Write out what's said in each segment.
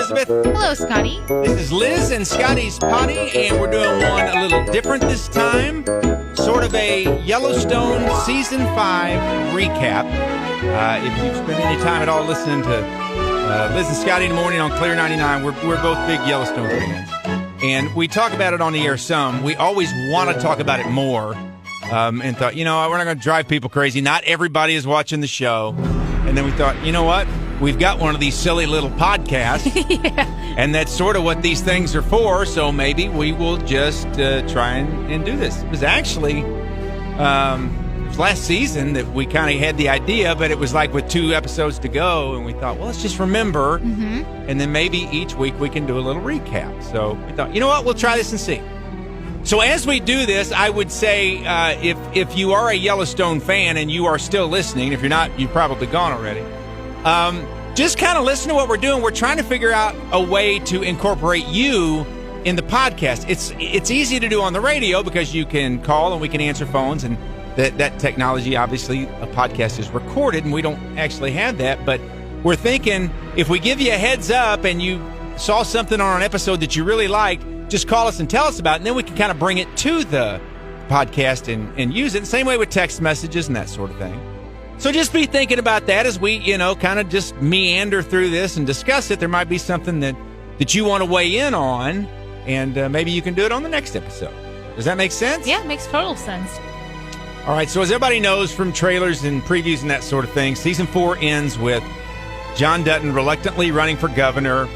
Elizabeth. Hello, Scotty. This is Liz and Scotty's Poddy, and we're doing one a little different this time. Sort of a Yellowstone Season 5 recap. If you've spent any time at all listening to Liz and Scotty in the morning on Clear 99, we're both big Yellowstone fans. And we talk about it on the air some. We always want to talk about it more. And thought, we're not going to drive people crazy. Not everybody is watching the show. And then we thought, you know what? We've got one of these silly little podcasts. Yeah. And that's sort of what these things are for. So maybe we will just try and do this. It was actually, it was last season that we kind of had the idea, but it was like with 2 episodes to go. And we thought, well, let's just remember. Mm-hmm. And then maybe each week we can do a little recap. So we thought, you know what? We'll try this and see. So as we do this, I would say if you are a Yellowstone fan and you are still listening, if you're not, you've probably gone already, just kind of listen to what we're doing. We're trying to figure out a way to incorporate you in the podcast. It's easy to do on the radio because you can call and we can answer phones, and that technology, obviously, a podcast is recorded and we don't actually have that. But we're thinking if we give you a heads up and you saw something on an episode that you really liked, just call us and tell us about it, and then we can kind of bring it to the podcast and use it. The same way with text messages and that sort of thing. So just be thinking about that as we, kind of just meander through this and discuss it. There might be something that you want to weigh in on, and maybe you can do it on the next episode. Does that make sense? Yeah, it makes total sense. All right, so as everybody knows from trailers and previews and that sort of thing, Season 4 ends with John Dutton reluctantly running for governor.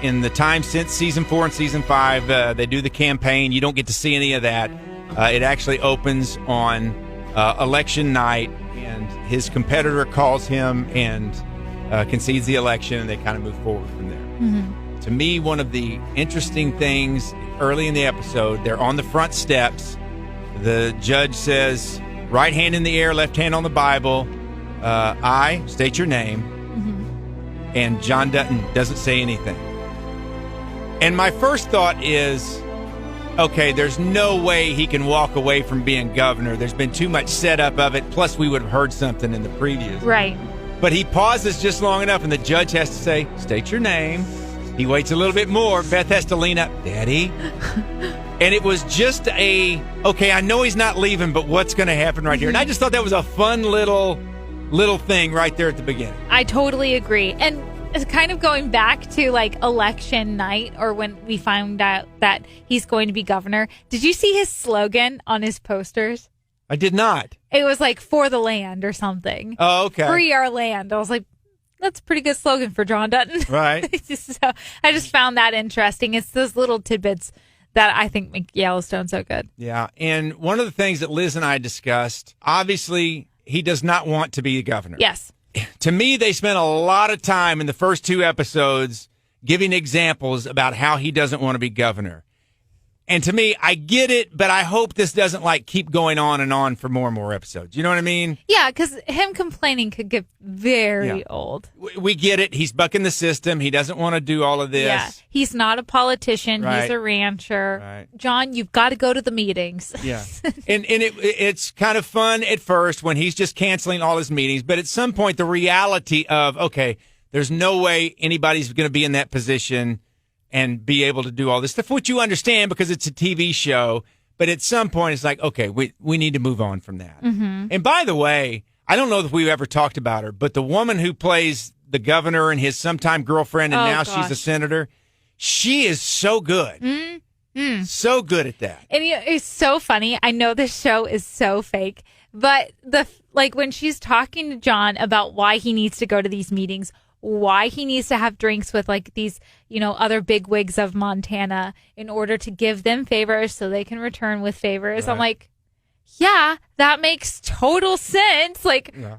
In the time since Season 4 and Season 5, they do the campaign. You don't get to see any of that. It actually opens on election night, and his competitor calls him and concedes the election, and they kind of move forward from there. Mm-hmm. To me, one of the interesting things early in the episode, they're on the front steps. The judge says, right hand in the air, left hand on the Bible. I state your name. And John Dutton doesn't say anything. And my first thought is, okay, there's no way he can walk away from being governor. There's been too much setup of it. Plus, we would have heard something in the previews. Right. But he pauses just long enough, and the judge has to say, state your name. He waits a little bit more. Beth has to lean up, Daddy. And it was just okay, I know he's not leaving, but what's going to happen right here? And I just thought that was a fun little thing right there at the beginning. I totally agree. And it's kind of going back to like election night, or when we found out that he's going to be governor. Did you see his slogan on his posters? I did not. It was like for the land or something. Oh, okay. Free our land. I was like, that's a pretty good slogan for John Dutton. Right. So I just found that interesting. It's those little tidbits that I think make Yellowstone so good. Yeah. And one of the things that Liz and I discussed, obviously, he does not want to be a governor. Yes. To me, they spent a lot of time in the first 2 episodes giving examples about how he doesn't want to be governor. And to me, I get it, but I hope this doesn't keep going on and on for more and more episodes. You know what I mean? Yeah, because him complaining could get very old. We get it. He's bucking the system. He doesn't want to do all of this. Yeah, he's not a politician. Right. He's a rancher. Right. John, you've got to go to the meetings. Yeah. And it's kind of fun at first when he's just canceling all his meetings. But at some point, the reality of, okay, there's no way anybody's going to be in that position and be able to do all this stuff, which you understand because it's a TV show. But at some point, it's like, okay, we need to move on from that. Mm-hmm. And by the way, I don't know if we've ever talked about her, but the woman who plays the governor and his sometime girlfriend, and now she's a senator, she is so good. Mm-hmm. So good at that. And it's so funny. I know this show is so fake, but when she's talking to John about why he needs to go to these meetings, why he needs to have drinks with these, other bigwigs of Montana in order to give them favors so they can return with favors. Right. I'm like, yeah, that makes total sense.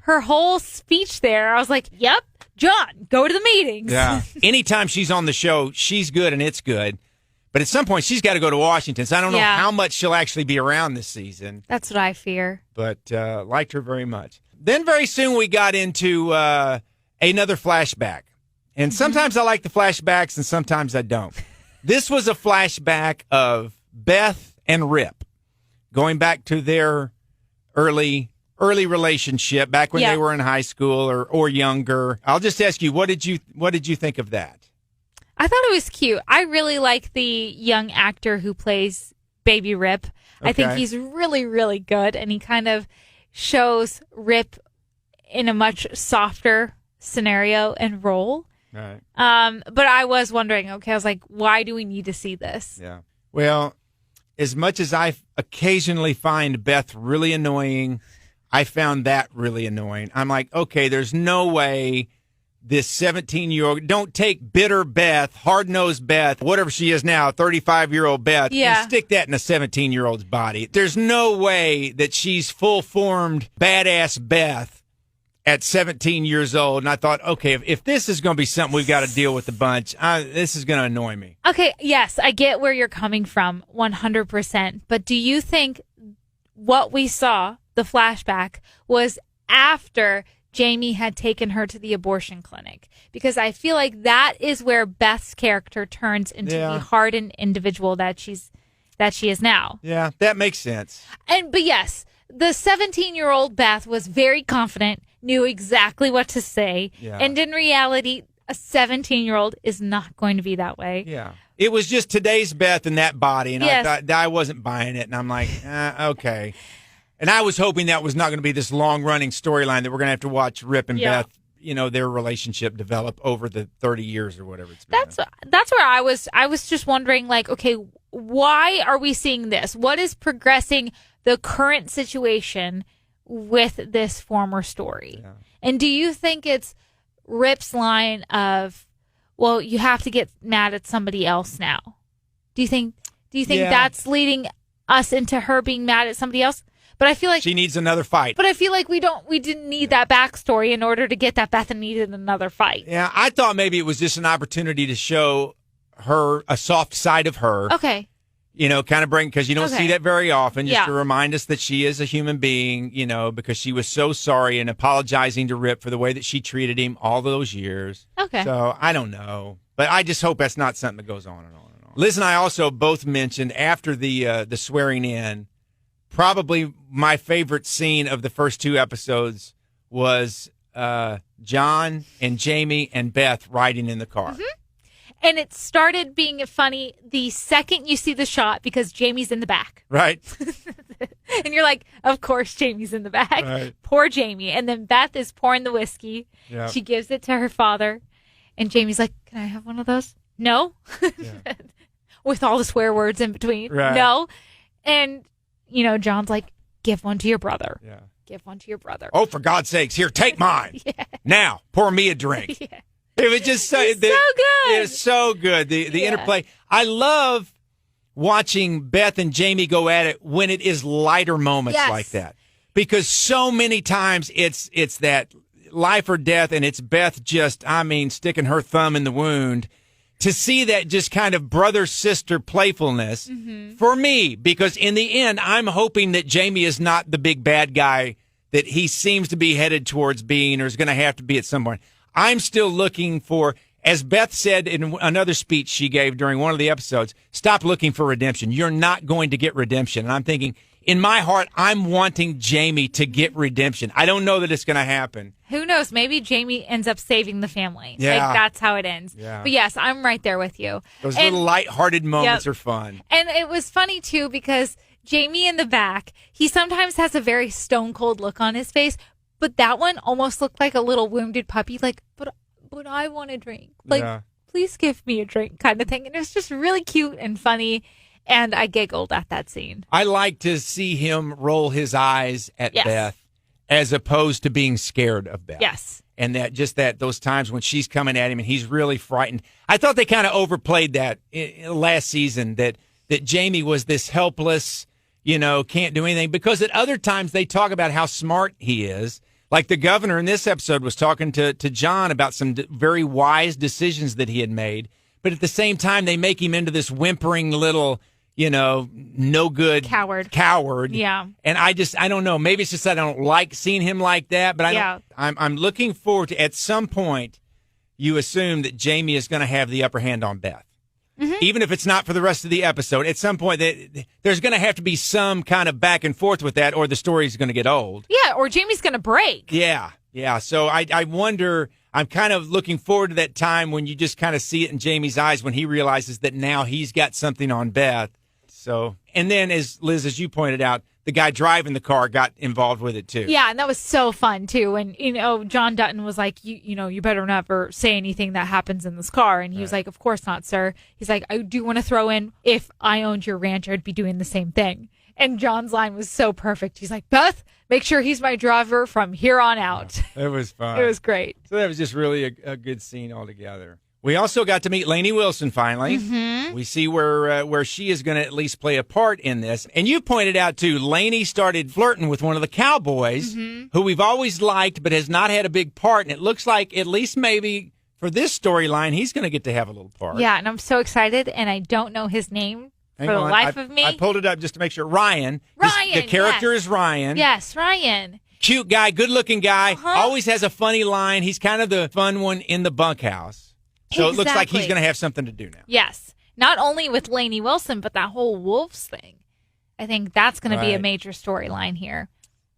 Her whole speech there, I was like, yep, John, go to the meetings. Yeah. Anytime she's on the show, she's good and it's good. But at some point, she's got to go to Washington. So I don't know how much she'll actually be around this season. That's what I fear. But liked her very much. Then very soon we got into another flashback. And sometimes I like the flashbacks and sometimes I don't. This was a flashback of Beth and Rip going back to their early relationship back when they were in high school or younger. I'll just ask you, what did you think of that? I thought it was cute. I really like the young actor who plays Baby Rip. I think Okay. he's really, really good, and he kind of shows Rip in a much softer scenario and role. Right. But I was wondering, okay, I was like, why do we need to see this? Yeah. Well, as much as I occasionally find Beth really annoying, I found that really annoying. I'm like, okay, there's no way this 17-year-old, don't take bitter Beth, hard-nosed Beth, whatever she is now, 35-year-old Beth, Yeah. and stick that in a 17-year-old's body. There's no way that she's full-formed, badass Beth at 17 years old. And I thought, okay, if this is going to be something we've got to deal with a bunch, this is going to annoy me. Okay, yes, I get where you're coming from 100%. But do you think what we saw, the flashback, was after Jamie had taken her to the abortion clinic? Because I feel like that is where Beth's character turns into the hardened individual that she is now. Yeah, that makes sense. But yes, the 17-year-old Beth was very confident, knew exactly what to say, and in reality, a 17-year-old is not going to be that way. Yeah. It was just today's Beth in that body, and Yes. I thought I wasn't buying it, and I'm like, okay. And I was hoping that was not going to be this long-running storyline that we're going to have to watch Rip and Beth, their relationship develop over the 30 years or whatever it's been. That's where I was just wondering, like, okay, why are we seeing this? What is progressing the current situation with this former story? Yeah. And do you think it's Rip's line of, well, you have to get mad at somebody else now? Do you think that's leading us into her being mad at somebody else? But I feel like she needs another fight. But I feel like we didn't need that backstory in order to get that Beth needed another fight. Yeah, I thought maybe it was just an opportunity to show her a soft side of her. Okay. Kind of bring, because you don't see that very often, just Yeah. to remind us that she is a human being, because she was so sorry and apologizing to Rip for the way that she treated him all those years. Okay. So I don't know, but I just hope that's not something that goes on and on and on. Liz and I also both mentioned after the swearing in, probably my favorite scene of the first two episodes was John and Jamie and Beth riding in the car. Mm-hmm. And it started being funny the second you see the shot because Jamie's in the back. Right. And you're like, of course Jamie's in the back. Right. Poor Jamie. And then Beth is pouring the whiskey. Yeah. She gives it to her father. And Jamie's like, can I have one of those? No. Yeah. With all the swear words in between. Right. No. And, John's like, give one to your brother. Yeah. Give one to your brother. Oh, for God's sakes, here, take mine. Yeah. Now, pour me a drink. Yeah. It was just so, It's so good. It's so good. The interplay. I love watching Beth and Jamie go at it when it is lighter moments Yes. like that. Because so many times it's that life or death, and it's Beth just, sticking her thumb in the wound. To see that just kind of brother-sister playfulness for me, because in the end, I'm hoping that Jamie is not the big bad guy that he seems to be headed towards being or is going to have to be at some point. I'm still looking for, as Beth said in another speech she gave during one of the episodes, stop looking for redemption. You're not going to get redemption. And I'm thinking, in my heart, I'm wanting Jamie to get redemption. I don't know that it's going to happen. Who knows? Maybe Jamie ends up saving the family. Yeah. Like, that's how it ends. Yeah. But yes, I'm right there with you. Those And- little lighthearted moments Yep. are fun. And it was funny, too, because Jamie in the back, he sometimes has a very stone cold look on his face, but that one almost looked like a little wounded puppy, like, but I want a drink. Like, Yeah. please give me a drink kind of thing. And it was just really cute and funny, and I giggled at that scene. I like to see him roll his eyes at Yes. Beth as opposed to being scared of Beth. Yes. And that those times when she's coming at him and he's really frightened. I thought they kind of overplayed that last season, that Jamie was this helpless, can't do anything, because at other times they talk about how smart he is. Like the governor in this episode was talking to John about some very wise decisions that he had made. But at the same time, they make him into this whimpering little, no good coward. Yeah. And I don't know. Maybe it's just that I don't like seeing him like that. But I'm looking forward to, at some point, you assume that Jamie is going to have the upper hand on Beth. Mm-hmm. Even if it's not for the rest of the episode, at some point there's going to have to be some kind of back and forth with that, or the story's going to get old. Yeah, or Jamie's going to break. Yeah. So I wonder. I'm kind of looking forward to that time when you just kind of see it in Jamie's eyes when he realizes that now he's got something on Beth. So, and then as Liz, as you pointed out, the guy driving the car got involved with it too. Yeah, and that was so fun too. And John Dutton was like, you better never say anything that happens in this car. And he was like, of course not, sir. He's like, I do want to throw in, if I owned your ranch, I'd be doing the same thing. And John's line was so perfect. He's like, Beth, make sure he's my driver from here on out. It was fun. It was great. So that was just really a good scene altogether. We also got to meet Lainey Wilson finally. Mm-hmm. We see where she is going to at least play a part in this. And you pointed out, too, Lainey started flirting with one of the cowboys who we've always liked but has not had a big part. And it looks like, at least maybe for this storyline, he's going to get to have a little part. Yeah, and I'm so excited, and I don't know his name for the life of me. I pulled it up just to make sure. Ryan. The character is Ryan. Yes, Ryan. Cute guy, good-looking guy, always has a funny line. He's kind of the fun one in the bunkhouse. So it looks like he's going to have something to do now. Yes. Not only with Lainey Wilson, but that whole Wolves thing. I think that's going to be a major storyline here.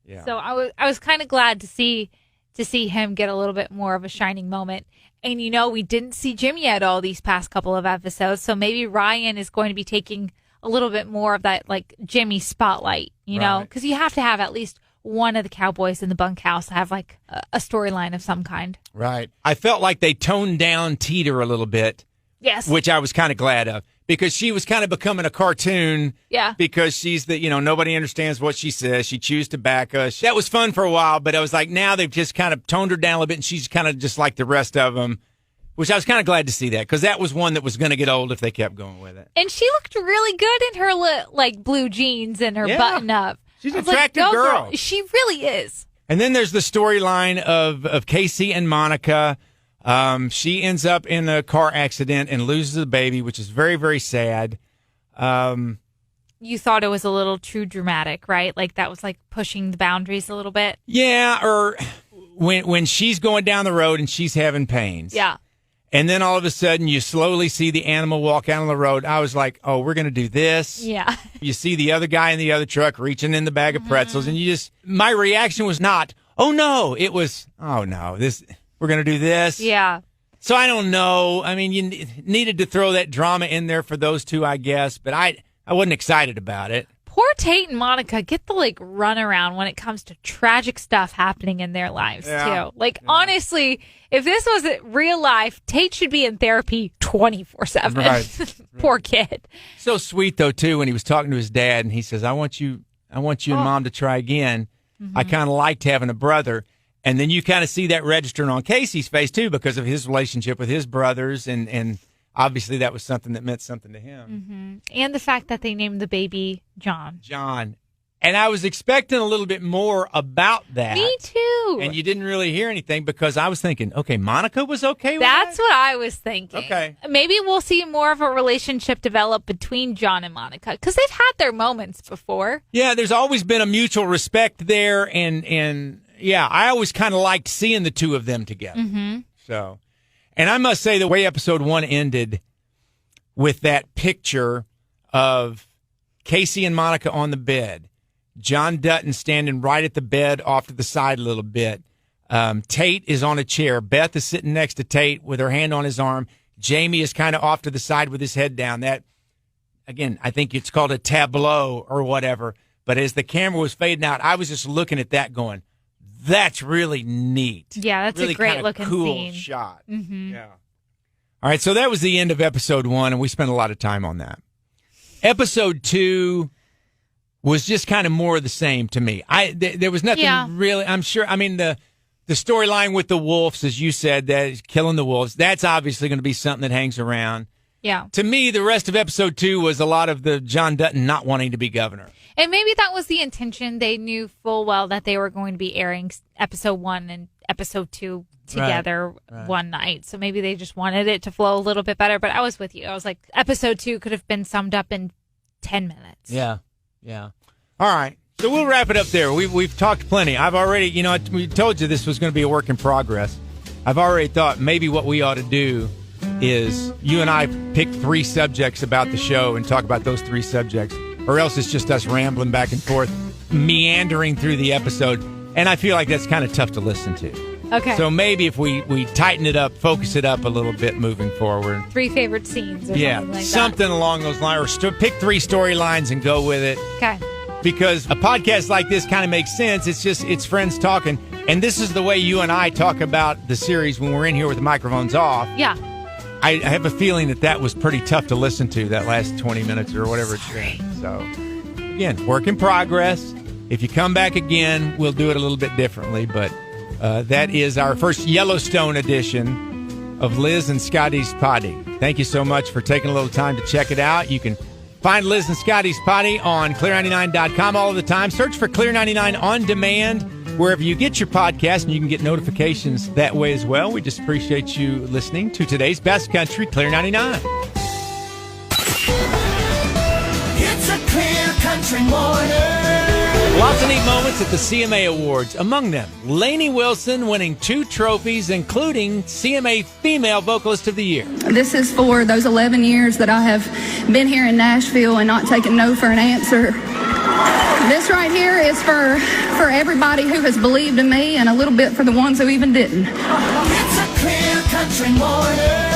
Yeah. So I was kind of glad to see him get a little bit more of a shining moment. And, we didn't see Jimmy at all these past couple of episodes. So maybe Ryan is going to be taking a little bit more of that, like, Jimmy spotlight, know? Because you have to have at least one of the cowboys in the bunkhouse have, like, a storyline of some kind. Right. I felt like they toned down Teeter a little bit. Yes. Which I was kind of glad of. Because she was kind of becoming a cartoon. Yeah. Because she's nobody understands what she says. She chews tobacco. That was fun for a while, but I was like, now they've just kind of toned her down a little bit, and she's kind of just like the rest of them. Which I was kind of glad to see that, because that was one that was going to get old if they kept going with it. And she looked really good in her blue jeans and her button up. She's an attractive girl. She really is. And then there's the storyline of Casey and Monica. She ends up in a car accident and loses a baby, which is very, very sad. You thought it was a little too dramatic, right? Like that was like pushing the boundaries a little bit. Yeah, or when she's going down the road and she's having pains. Yeah. And then all of a sudden, you slowly see the animal walk out on the road. I was like, oh, we're going to do this. Yeah. You see the other guy in the other truck reaching in the bag of pretzels. And my reaction was not, oh, no. It was, oh, no, we're going to do this. Yeah. So I don't know. I mean, you needed to throw that drama in there for those two, I guess. But I wasn't excited about it. Poor Tate and Monica get the runaround when it comes to tragic stuff happening in their lives too. Honestly, if this was real life, Tate should be in therapy 24/7. Right. Poor kid. So sweet though too when he was talking to his dad and he says, "I want you and Mom to try again." I kind of liked having a brother, and then you kind of see that registering on Casey's face too because of his relationship with his brothers and. Obviously, that was something that meant something to him. And the fact that they named the baby John. And I was expecting a little bit more about that. Me too. And you didn't really hear anything because I was thinking, okay, Monica was okay with that? That's what I was thinking. Okay. Maybe we'll see more of a relationship develop between John and Monica because they've had their moments before. Yeah, there's always been a mutual respect there. And yeah, I always kind of liked seeing the two of them together. So... And I must say the way episode 1 ended with that picture of Casey and Monica on the bed, John Dutton standing right at the bed off to the side a little bit. Tate is on a chair. Beth is sitting next to Tate with her hand on his arm. Jamie is kind of off to the side with his head down. That, again, I think it's called a tableau or whatever. But as the camera was fading out, I was just looking at that going, that's really neat. Yeah, that's really a great looking cool scene. Shot. Yeah. All right, so that was the end of episode 1, and we spent a lot of time on that. Episode 2 was just kind of more of the same to me. There was nothing really. I'm sure. I mean, the storyline with the wolves, as you said, that is killing the wolves. That's obviously going to be something that hangs around. Yeah. To me, the rest of episode 2 was a lot of the John Dutton not wanting to be governor. And maybe that was the intention. They knew full well that they were going to be airing episode 1 and episode 2 together one night. So maybe they just wanted it to flow a little bit better. But I was with you. I was like, episode 2 could have been summed up in 10 minutes. Yeah. All right. So we'll wrap it up there. We've talked plenty. I've already, we told you this was going to be a work in progress. I've already thought maybe what we ought to do is you and I pick 3 subjects about the show and talk about those 3 subjects. Or else it's just us rambling back and forth, meandering through the episode. And I feel like that's kind of tough to listen to. Okay. So maybe if we tighten it up, focus it up a little bit moving forward. 3 favorite scenes or something like something along those lines. Or pick 3 storylines and go with it. Okay. Because a podcast like this kind of makes sense. It's friends talking. And this is the way you and I talk about the series when we're in here with the microphones off. Yeah. I have a feeling that was pretty tough to listen to, that last 20 minutes or whatever it's been. So, again, work in progress. If you come back again, we'll do it a little bit differently. But that is our first Yellowstone edition of Liz and Scotty's Poddy. Thank you so much for taking a little time to check it out. You can find Liz and Scotty's Poddy on clear99.com all of the time. Search for Clear 99 on demand wherever you get your podcast, and you can get notifications that way as well. We just appreciate you listening to today's Best Country, Clear 99. It's a Clear Country Morning. Lots of neat moments at the CMA Awards. Among them, Lainey Wilson winning 2 trophies, including CMA Female Vocalist of the Year. This is for those 11 years that I have been here in Nashville and not taken no for an answer. This right here is for everybody who has believed in me, and a little bit for the ones who even didn't. It's a Clear Country Morning.